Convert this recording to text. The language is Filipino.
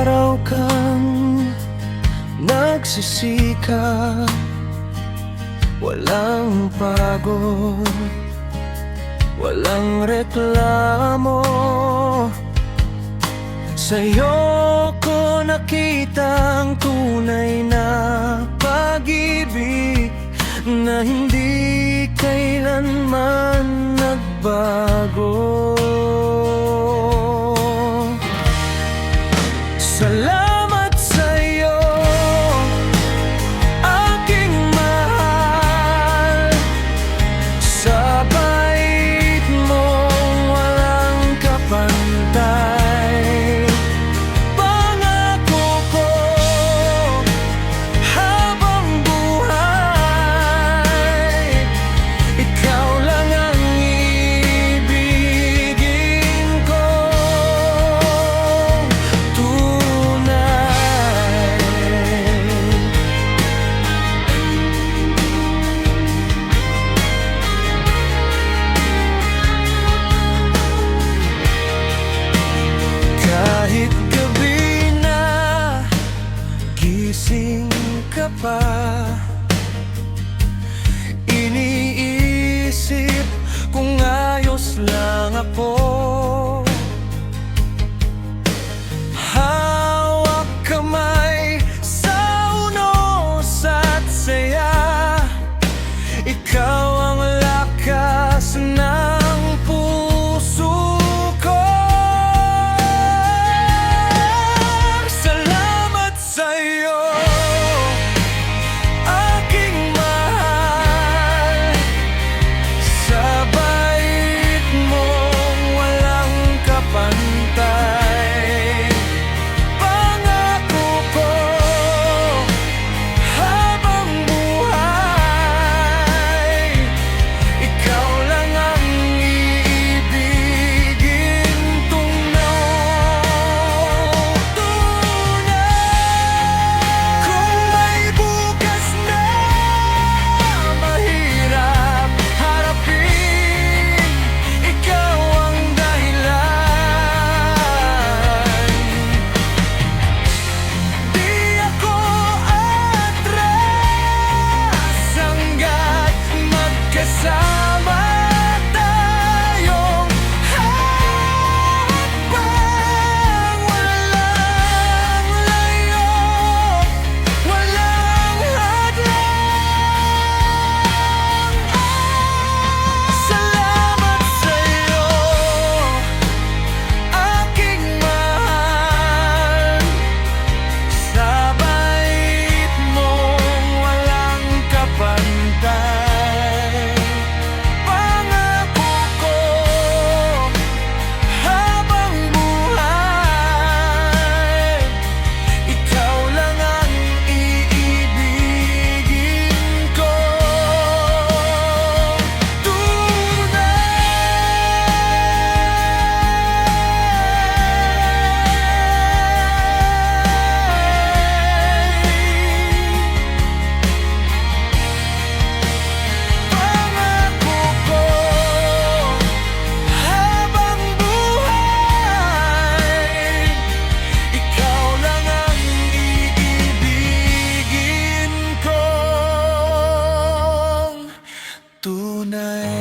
araw kang nagsisikap, walang pagod, walang reklamo. Sa'yo ko nakitang tunay na pag-ibig na hindi kailanman nagbago. Salamat sa'yo, aking mahal, sa bait mong walang kapantay. Pangako ko habang buhay, ikaw lang ang ibigin ko. Kahit gabi na gising ka pa, iniisip kung ayos lang ako. Hawak kamay sa unos at saya, ikaw ang lakas ng puso ko. Salamat sa'yo, aking mahal, sa bait mong walang kapantay. Pangako ko habang buhay, ikaw lang ang iibigin tunay. Kung may bukas na mahirap harapin, ikaw ang dahilan. Di ako atras hanggat magkasama tayong hakbang. Walang layo, walang hadlang. Salamat sa'yo, aking mahal, sa bait mong walang kapantay. Pangako ko habang buhay, ikaw lang ang iibigin ko Pangako ko habang buhay, ikaw lang ang iibigin kong tunay.